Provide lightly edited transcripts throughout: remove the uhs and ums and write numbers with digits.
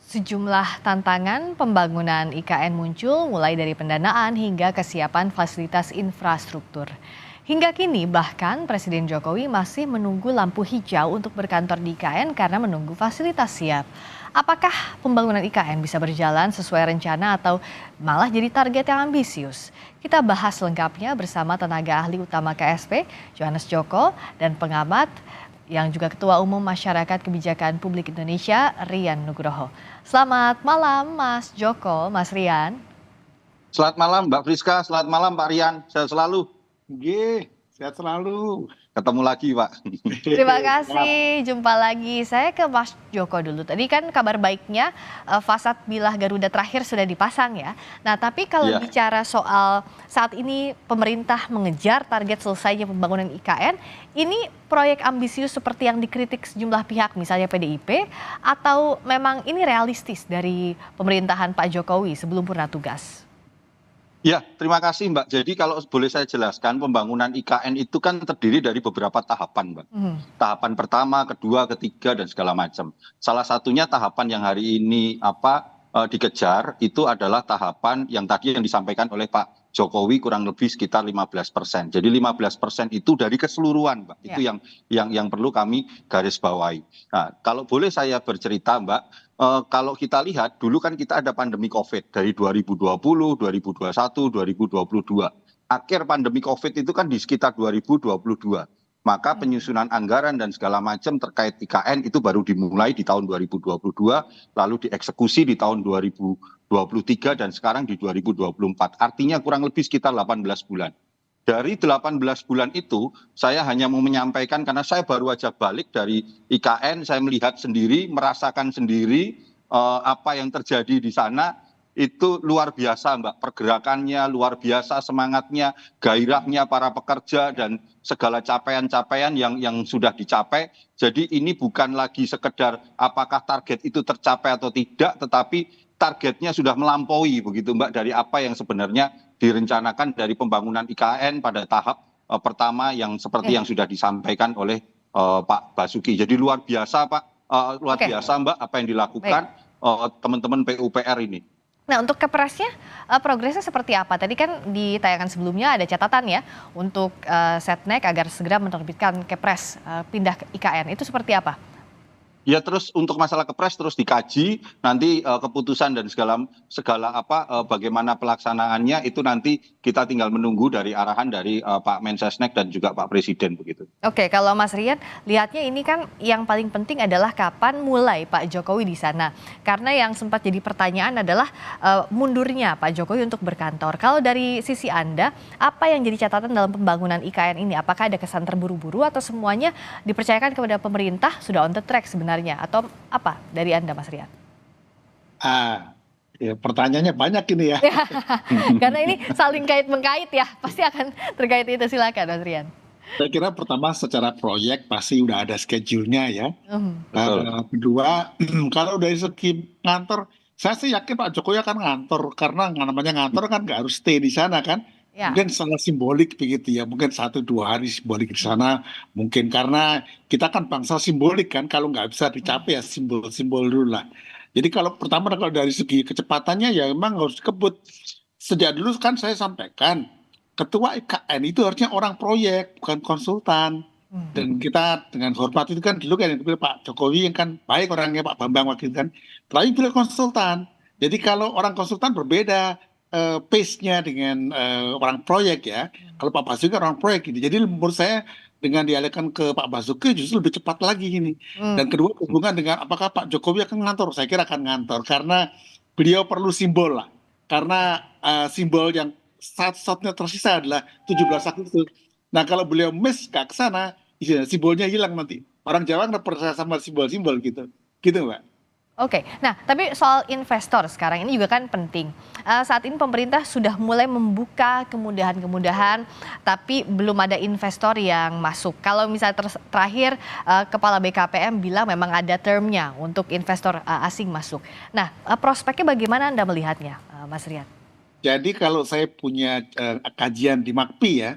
Sejumlah tantangan pembangunan IKN muncul mulai dari pendanaan hingga kesiapan fasilitas infrastruktur. Hingga kini bahkan Presiden Jokowi masih menunggu lampu hijau untuk berkantor di IKN karena menunggu fasilitas siap. Apakah pembangunan IKN bisa berjalan sesuai rencana atau malah jadi target yang ambisius? Kita bahas lengkapnya bersama tenaga ahli utama KSP, Johannes Joko, dan pengamat yang juga Ketua Umum Masyarakat Kebijakan Publik Indonesia, Rian Nugroho. Selamat malam Mas Joko, Mas Rian. Selamat malam Mbak Friska, selamat malam Pak Rian, sehat selalu. Sehat selalu. Ketemu lagi Pak. Terima kasih, jumpa lagi. Saya ke Mas Joko dulu. Tadi kan kabar baiknya fasad Bilah Garuda terakhir sudah dipasang ya. Nah tapi kalau bicara soal saat ini pemerintah mengejar target selesainya pembangunan IKN, ini proyek ambisius seperti yang dikritik sejumlah pihak, misalnya PDIP, atau memang ini realistis dari pemerintahan Pak Jokowi sebelum purna tugas? Ya, terima kasih Mbak. Jadi kalau boleh saya jelaskan, pembangunan IKN itu kan terdiri dari beberapa tahapan Mbak. Tahapan pertama, kedua, ketiga, dan segala macam. Salah satunya tahapan yang hari ini dikejar itu adalah tahapan yang tadi yang disampaikan oleh Pak Jokowi kurang lebih sekitar 15%. Jadi 15% itu dari keseluruhan Mbak. Itu yang perlu kami garis bawahi. Nah, kalau boleh saya bercerita Mbak, kalau kita lihat dulu kan kita ada pandemi COVID dari 2020, 2021, 2022. Akhir pandemi COVID itu kan di sekitar 2022. Maka penyusunan anggaran dan segala macam terkait IKN itu baru dimulai di tahun 2022, lalu dieksekusi di tahun 2023 dan sekarang di 2024. Artinya kurang lebih sekitar 18 bulan. Dari 18 bulan itu, saya hanya mau menyampaikan karena saya baru aja balik dari IKN, saya melihat sendiri, merasakan sendiri apa yang terjadi di sana, itu luar biasa Mbak. Pergerakannya luar biasa, semangatnya, gairahnya para pekerja, dan segala capaian-capaian yang sudah dicapai. Jadi ini bukan lagi sekedar apakah target itu tercapai atau tidak, tetapi targetnya sudah melampaui begitu Mbak dari apa yang sebenarnya direncanakan dari pembangunan IKN pada tahap pertama yang seperti yang sudah disampaikan oleh Pak Basuki. Jadi luar biasa Pak, luar biasa Mbak apa yang dilakukan teman-teman PUPR ini. Nah untuk kepresnya progresnya seperti apa? Tadi kan di tayangan sebelumnya ada catatan ya untuk Setnek agar segera menerbitkan kepres pindah ke IKN. Itu seperti apa? Ya terus untuk masalah kepres terus dikaji, nanti keputusan dan segala bagaimana pelaksanaannya itu nanti kita tinggal menunggu dari arahan dari Pak Mensesnek dan juga Pak Presiden begitu. Oke, kalau Mas Rian lihatnya ini kan yang paling penting adalah kapan mulai Pak Jokowi di sana. Karena yang sempat jadi pertanyaan adalah mundurnya Pak Jokowi untuk berkantor. Kalau dari sisi Anda, apa yang jadi catatan dalam pembangunan IKN ini? Apakah ada kesan terburu-buru atau semuanya dipercayakan kepada pemerintah sudah on the track sebenarnya? Atau apa dari Anda Mas Rian? Ya, pertanyaannya banyak ini ya. Karena ini saling kait-mengkait ya, pasti akan terkait itu, silakan Mas Rian. Saya kira pertama secara proyek pasti udah ada schedule-nya ya. Kedua, kalau dari segi ngantor, saya sih yakin Pak Jokowi akan ngantor karena namanya ngantor kan nggak harus stay di sana kan. Mungkin sangat simbolik begitu ya, mungkin 1-2 hari simbolik di sana. Mungkin karena kita kan bangsa simbolik kan, kalau nggak bisa dicapai ya simbol-simbol dulu lah. Jadi kalau pertama kalau dari segi kecepatannya ya memang harus dikebut. Sejak dulu kan saya sampaikan, ketua IKN itu harusnya orang proyek, bukan konsultan. Dan kita dengan hormat itu kan dulu kan yang dipilih Pak Jokowi yang kan baik orangnya Pak Bambang waktu itu kan. Tapi pilih konsultan. Jadi kalau orang konsultan berbeda pace-nya dengan orang proyek ya. Kalau Pak Basuki orang proyek ini. Jadi menurut saya dengan dialihkan ke Pak Basuki justru lebih cepat lagi ini. Dan kedua hubungan dengan apakah Pak Jokowi akan ngantor. Saya kira akan ngantor karena beliau perlu simbol lah. Karena simbol yang satu-satunya tersisa adalah 17 Agustus. Nah kalau beliau miss ke sana, simbolnya hilang nanti. Orang Jawa nggak percaya sama simbol-simbol gitu. Gitu Mbak. Oke, nah tapi soal investor sekarang ini juga kan penting. Saat ini pemerintah sudah mulai membuka kemudahan-kemudahan, tapi belum ada investor yang masuk. Kalau misalnya terakhir Kepala BKPM bilang memang ada termnya untuk investor asing masuk. Nah prospeknya bagaimana Anda melihatnya Mas Rian? Jadi kalau saya punya kajian di MAKPI ya,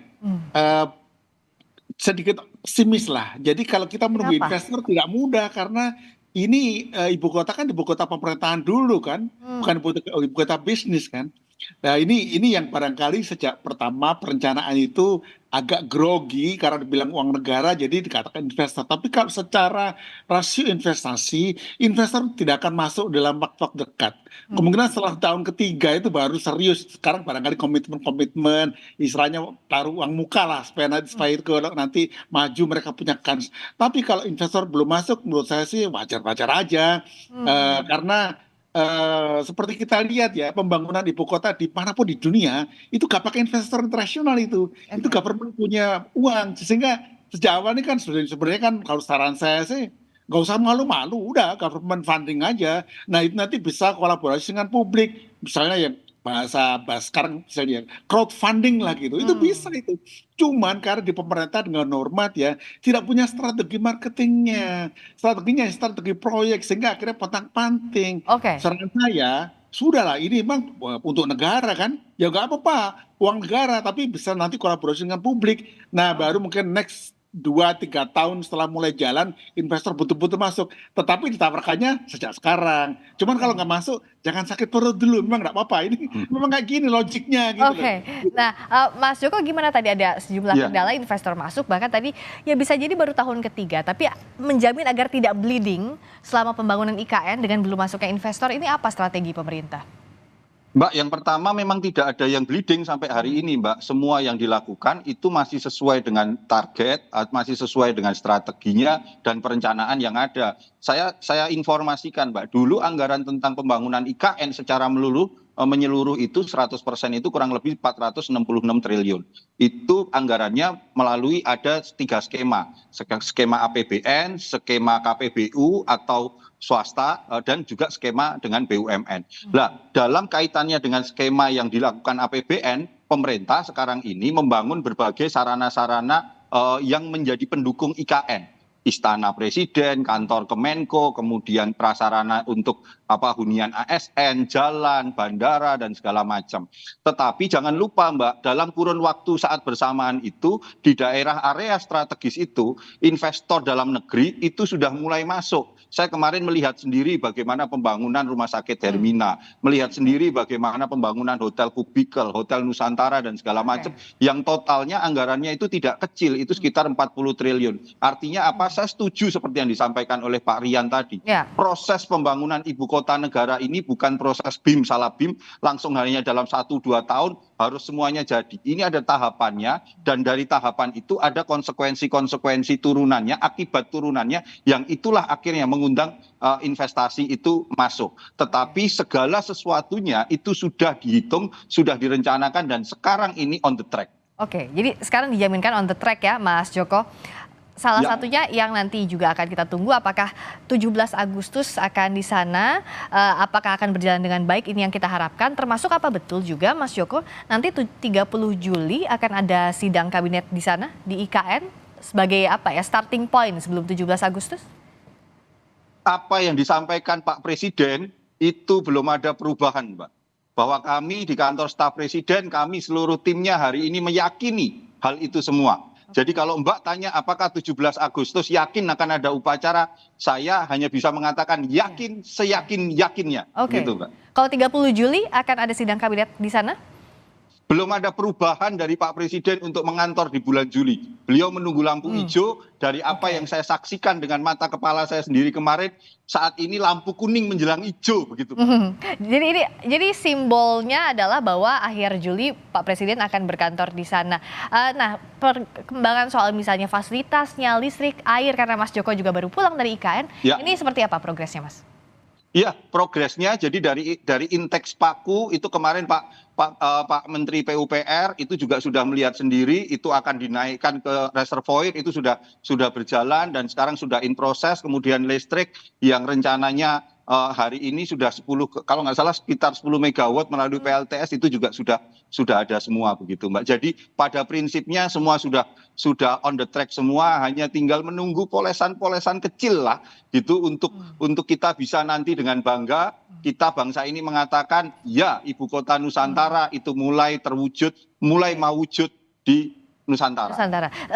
sedikit pesimis lah. Jadi kalau kita menunggu investor tidak mudah karena ini ibu kota kan ibu kota pemerintahan dulu kan, bukan ibu kota bisnis kan. Nah ini yang barangkali sejak pertama perencanaan itu agak grogi karena dibilang uang negara jadi dikatakan investor. Tapi kalau secara rasio investasi, investor tidak akan masuk dalam waktu dekat. Kemungkinan setelah tahun ketiga itu baru serius. Sekarang barangkali komitmen-komitmen, istilahnya taruh uang muka lah supaya itu nanti maju mereka punya kans. Tapi kalau investor belum masuk, menurut saya sih wajar-wajar aja. Karena seperti kita lihat ya, pembangunan ibu kota di manapun di dunia itu gak pakai investor internasional itu government punya uang, sehingga sejak awal ini kan sebenarnya kan kalau saran saya sih nggak usah malu-malu, udah government funding aja. Nah itu nanti bisa kolaborasi dengan publik, misalnya yang bahasa sekarang misalnya crowdfunding lah gitu, itu bisa itu. Cuman karena di pemerintah dengan normat ya tidak punya strategi marketingnya, strategi proyek, sehingga akhirnya pontang-panting. Oke. Saran saya, sudahlah ini memang untuk negara kan, ya nggak apa-apa, uang negara, tapi bisa nanti kolaborasi dengan publik. Nah baru mungkin next 2-3 tahun setelah mulai jalan, investor betul-betul masuk. Tetapi ditawarkannya sejak sekarang. Cuman kalau nggak masuk, jangan sakit perut dulu. Memang nggak apa-apa. Ini memang kayak gini logiknya gitu loh. Oke. Nah, Mas Joko gimana tadi ada sejumlah kendala investor masuk, bahkan tadi ya bisa jadi baru tahun ketiga, tapi menjamin agar tidak bleeding selama pembangunan IKN dengan belum masuknya investor, ini apa strategi pemerintah? Mbak, yang pertama memang tidak ada yang bleeding sampai hari ini, Mbak. Semua yang dilakukan itu masih sesuai dengan target, masih sesuai dengan strateginya dan perencanaan yang ada. Saya informasikan, Mbak, dulu anggaran tentang pembangunan IKN secara menyeluruh itu 100% itu kurang lebih 466 triliun. Itu anggarannya melalui ada 3 skema. Skema APBN, skema KPBU atau swasta, dan juga skema dengan BUMN. Nah, dalam kaitannya dengan skema yang dilakukan APBN, pemerintah sekarang ini membangun berbagai sarana-sarana yang menjadi pendukung IKN. Istana Presiden, kantor Kemenko, kemudian prasarana untuk hunian ASN, jalan, bandara, dan segala macam. Tetapi jangan lupa, Mbak, dalam kurun waktu saat bersamaan itu, di daerah area strategis itu, investor dalam negeri itu sudah mulai masuk. Saya kemarin melihat sendiri bagaimana pembangunan rumah sakit Hermina, melihat sendiri bagaimana pembangunan hotel Kubikel, hotel Nusantara, dan segala macam, yang totalnya anggarannya itu tidak kecil, itu sekitar 40 triliun. Artinya apa? Saya setuju seperti yang disampaikan oleh Pak Rian tadi. Proses pembangunan ibu kota negara ini bukan proses BIM salah BIM, langsung hanya dalam 1-2 tahun harus semuanya jadi. Ini ada tahapannya, dan dari tahapan itu ada konsekuensi-konsekuensi turunannya, akibat turunannya, yang itulah akhirnya mengundang investasi itu masuk. Tetapi segala sesuatunya itu sudah dihitung, sudah direncanakan, dan sekarang ini on the track. Oke, jadi sekarang dijaminkan on the track ya, Mas Joko. Salah satunya yang nanti juga akan kita tunggu, apakah 17 Agustus akan di sana, apakah akan berjalan dengan baik, ini yang kita harapkan. Termasuk apa betul juga, Mas Joko, nanti 30 Juli akan ada sidang kabinet di sana, di IKN, sebagai apa ya, starting point sebelum 17 Agustus? Apa yang disampaikan Pak Presiden itu belum ada perubahan, Mbak. Bahwa kami di kantor staf Presiden, kami seluruh timnya hari ini meyakini hal itu semua. Jadi kalau Mbak tanya apakah 17 Agustus yakin akan ada upacara, saya hanya bisa mengatakan yakin, seyakin-yakinnya. Gitu, Mbak. Kalau 30 Juli akan ada sidang kabinet di sana? Belum ada perubahan dari Pak Presiden untuk mengantor di bulan Juli. Beliau menunggu lampu hijau. Dari apa yang saya saksikan dengan mata kepala saya sendiri kemarin, saat ini lampu kuning menjelang hijau begitu. Jadi simbolnya adalah bahwa akhir Juli Pak Presiden akan berkantor di sana. Nah, perkembangan soal misalnya fasilitasnya, listrik, air, karena Mas Joko juga baru pulang dari IKN, ini seperti apa progresnya, Mas? Iya, progresnya jadi dari Inteks Paku itu kemarin Pak Menteri PUPR itu juga sudah melihat sendiri, itu akan dinaikkan ke reservoir, itu sudah berjalan dan sekarang sudah in proses. Kemudian listrik yang rencananya hari ini sudah 10, kalau nggak salah sekitar 10 megawatt melalui PLTS itu juga sudah ada semua begitu, Mbak. Jadi pada prinsipnya semua sudah on the track semua, hanya tinggal menunggu polesan-polesan kecil lah gitu untuk kita bisa nanti dengan bangga kita bangsa ini mengatakan ya ibu kota Nusantara itu mulai terwujud, mulai mewujud di Nusantara.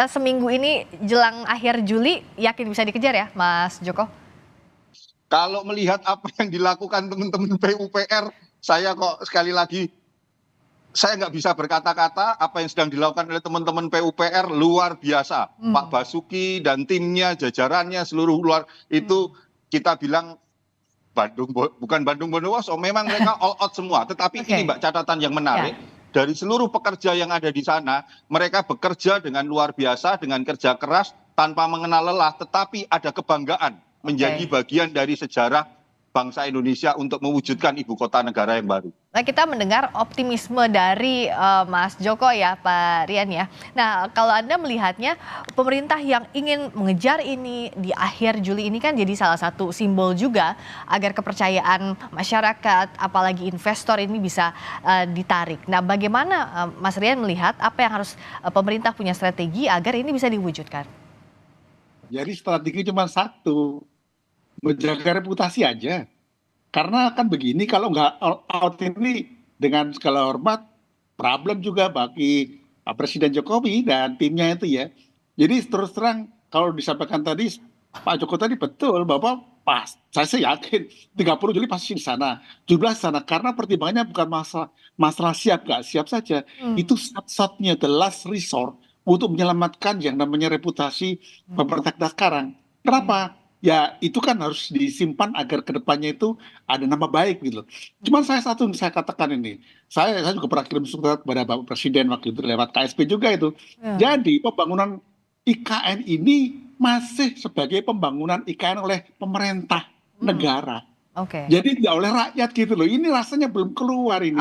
Seminggu ini jelang akhir Juli yakin bisa dikejar ya, Mas Joko? Kalau melihat apa yang dilakukan teman-teman PUPR, saya kok sekali lagi saya nggak bisa berkata-kata. Apa yang sedang dilakukan oleh teman-teman PUPR luar biasa. Pak Basuki dan timnya, jajarannya, seluruh luar itu kita bilang bukan Bandung Bondowoso, memang mereka all out semua. Tetapi ini Mbak catatan yang menarik, dari seluruh pekerja yang ada di sana, mereka bekerja dengan luar biasa, dengan kerja keras, tanpa mengenal lelah, tetapi ada kebanggaan menjadi bagian dari sejarah bangsa Indonesia untuk mewujudkan ibu kota negara yang baru. Nah, kita mendengar optimisme dari Mas Joko ya, Pak Rian ya. Nah, kalau Anda melihatnya pemerintah yang ingin mengejar ini di akhir Juli ini kan jadi salah satu simbol juga agar kepercayaan masyarakat, apalagi investor ini bisa ditarik. Nah, bagaimana Mas Rian melihat apa yang harus pemerintah punya strategi agar ini bisa diwujudkan? Jadi strategi cuma satu, menjaga reputasi aja. Karena kan begini, kalau nggak all out ini dengan segala hormat, problem juga bagi Presiden Jokowi dan timnya itu ya. Jadi terus terang kalau disampaikan tadi Pak Joko tadi betul bahwa saya sih yakin 30 Juli pasti di sana, 17 di sana, karena pertimbangannya bukan masalah siap nggak siap saja, itu satu-satunya the last resort untuk menyelamatkan yang namanya reputasi pemerintah kita sekarang. Kenapa? Ya itu kan harus disimpan agar kedepannya itu ada nama baik gitu loh. Cuman saya katakan ini, saya juga pernah kirim surat kepada Bapak Presiden waktu itu lewat KSP juga itu. Jadi pembangunan IKN ini masih sebagai pembangunan IKN oleh pemerintah negara. Jadi tidak oleh rakyat gitu loh. Ini rasanya belum keluar ini.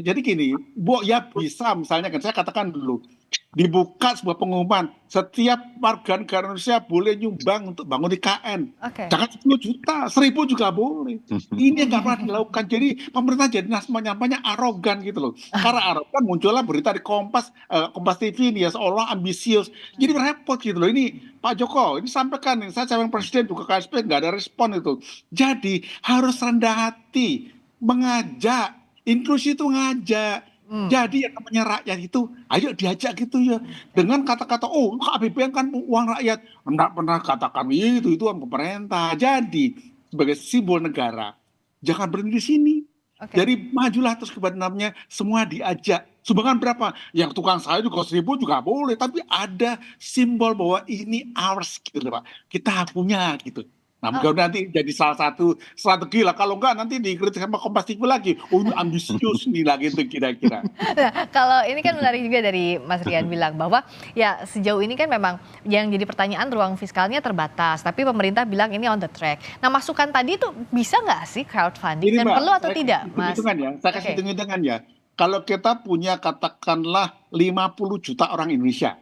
Jadi gini, ya bisa misalnya kan saya katakan dulu, dibuka sebuah pengumuman, setiap warga negara Indonesia boleh nyumbang untuk bangun IKN. Jangan 10 juta, 1000 juga boleh. Ini nggak pernah dilakukan. Jadi pemerintah jadi nampaknya arogan gitu loh. Karena arogan muncullah berita di Kompas TV ini ya seolah ambisius. Jadi repot gitu loh. Ini Pak Joko, ini sampaikan, saya calon presiden juga KSP nggak ada respon itu. Jadi harus rendah hati, mengajak, inklusi itu ngajak. Jadi yang namanya rakyat itu, ayo diajak gitu ya. Dengan kata-kata, oh APBN kan uang rakyat. Enggak pernah katakan itu uang pemerintah. Jadi sebagai simbol negara, jangan berhenti di sini. Jadi majulah terus kepada namanya semua diajak. Sumbangan berapa? Yang tukang sayur juga 1000 juga boleh. Tapi ada simbol bahwa ini ours gitu loh Pak. Kita punya gitu. Nah, mungkin nanti jadi salah satu strategi lah. Kalau enggak nanti dikritik sama Kompas TV lagi. Oh, ini ambisius nih lah gitu kira-kira. Nah, kalau ini kan menarik juga dari Mas Rian bilang bahwa ya sejauh ini kan memang yang jadi pertanyaan ruang fiskalnya terbatas. Tapi pemerintah bilang ini on the track. Nah, masukan tadi itu bisa nggak sih crowdfunding? Dan perlu atau tidak, Mas? Saya kasih hitung-hitungan ya. Kalau kita punya katakanlah 50 juta orang Indonesia.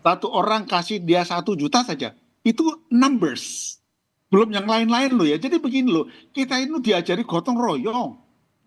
Satu orang kasih dia 1 juta saja. Itu numbers. Belum yang lain-lain loh ya. Jadi begini loh, kita ini diajari gotong royong.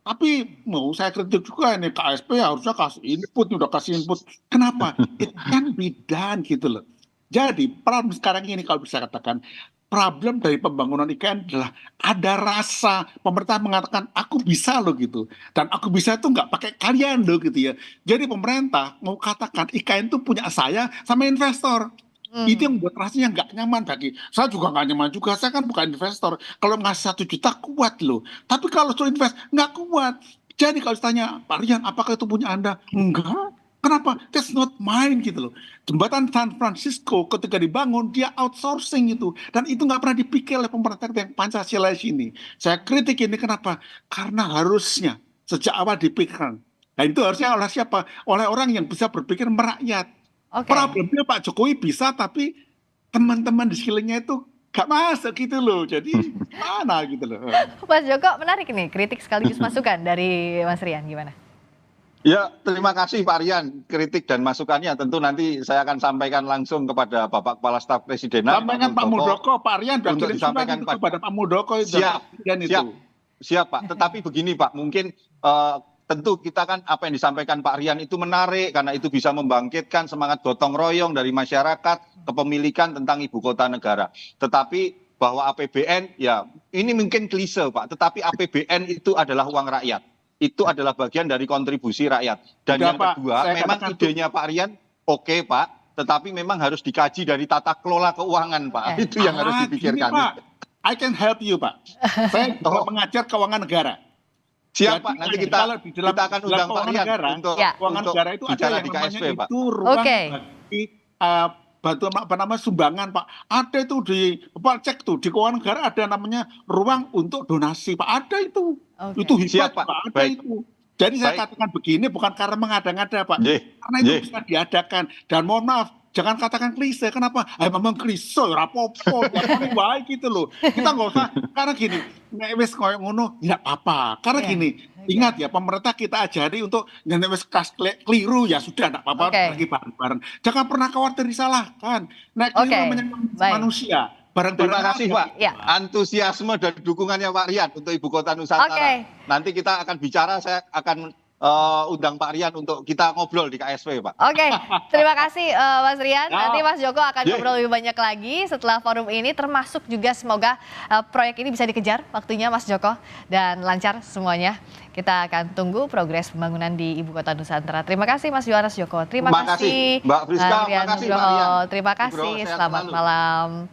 Tapi mau saya kritik juga ini KSP harusnya kasih input, udah kasih input. Kenapa? It can be done gitu loh. Jadi problem sekarang ini kalau bisa katakan, problem dari pembangunan IKN adalah ada rasa pemerintah mengatakan aku bisa loh gitu. Dan aku bisa itu nggak pakai kalian loh gitu ya. Jadi pemerintah mau katakan IKN itu punya saya sama investor. Itu yang membuat rasanya nggak nyaman bagi saya juga nggak nyaman juga. Saya kan bukan investor. Kalau ngasih 1 juta kuat loh. Tapi kalau suruh invest nggak kuat. Jadi kalau ditanya Pak Rian, apakah itu punya Anda? Enggak. Kenapa? That's not mine gitu loh. Jembatan San Francisco ketika dibangun dia outsourcing itu dan itu nggak pernah dipikir oleh pemerintah yang Pancasila ini. Saya kritik ini kenapa? Karena harusnya sejak awal dipikirkan. Nah itu harusnya oleh siapa? Oleh orang yang bisa berpikir merakyat. Problemnya Pak Jokowi bisa, tapi teman-teman di sekelilingnya itu gak masuk gitu loh. Jadi mana gitu loh. Mas Joko, menarik nih kritik sekaligus masukan dari Mas Rian, gimana? Ya, terima kasih Pak Rian. Kritik dan masukannya tentu nanti saya akan sampaikan langsung kepada Bapak Kepala Staf Presidenan. Sampaikan Pak Muldoko, Pak Rian untuk disampaikan kepada Pak Muldoko. Siap Pak. Tetapi begini Pak, mungkin tentu kita kan apa yang disampaikan Pak Rian itu menarik karena itu bisa membangkitkan semangat gotong royong dari masyarakat kepemilikan tentang ibu kota negara. Tetapi bahwa APBN ya ini mungkin klise Pak, tetapi APBN itu adalah uang rakyat. Itu adalah bagian dari kontribusi rakyat. Dan yang kedua, memang idenya Pak Rian oke Pak, tetapi memang harus dikaji dari tata kelola keuangan Pak. Itu yang harus dipikirkan. Gini, Pak. I can help you, Pak. Saya mengajar keuangan negara. Siap, Jadi, Pak. Nanti kalau di dalam kita akan undang Pak keuangan Rian negara, untuk keuangan negara itu ada bicara yang di namanya KSP, Pak. itu ruang Oke. bagi bantuan apa namanya sumbangan, Pak. Ada itu di Pak, cek tuh di keuangan negara ada namanya ruang untuk donasi, Pak. Ada itu. Oke. Itu hebat, Siap, Pak. Pak. Ada Baik. itu. Jadi saya Baik. katakan begini bukan karena mengada-ngada, Pak. Nggih. Karena itu Nggih. bisa diadakan. Dan mohon maaf, jangan katakan klise. Kenapa? Memang klise, rapopo, ya paling baik gitu loh. Kita nggak usah, karena gini, nek wis koyo ngono, ya apa. Karena Iya. gini, ingat ya, pemerintah kita ajari untuk nek wis kas keliru, ya sudah, enggak apa-apa, Oke. pergi bareng-bareng. Jangan pernah khawatir disalahkan. Nek Oke, keliru namanya baik. manusia. Bareng-bareng Terima kasih, aja. Pak. Ya. Antusiasme dan dukungannya Pak Rian untuk Ibu Kota Nusantara. Oke. Nanti kita akan bicara, saya akan undang Pak Rian untuk kita ngobrol di KSP, Pak. Oke, terima kasih Mas Rian. Ya. Nanti Mas Joko akan Ye. ngobrol lebih banyak lagi setelah forum ini, termasuk juga semoga proyek ini bisa dikejar waktunya Mas Joko dan lancar semuanya. Kita akan tunggu progres pembangunan di Ibu Kota Nusantara. Terima kasih Mas Yohanes Joko. Terima Terima kasih kasih, Mbak Friska. Rian Terima kasih, Pak Nugroho. Rian. Terima kasih. Nugroho, sehat Selamat selalu. malam.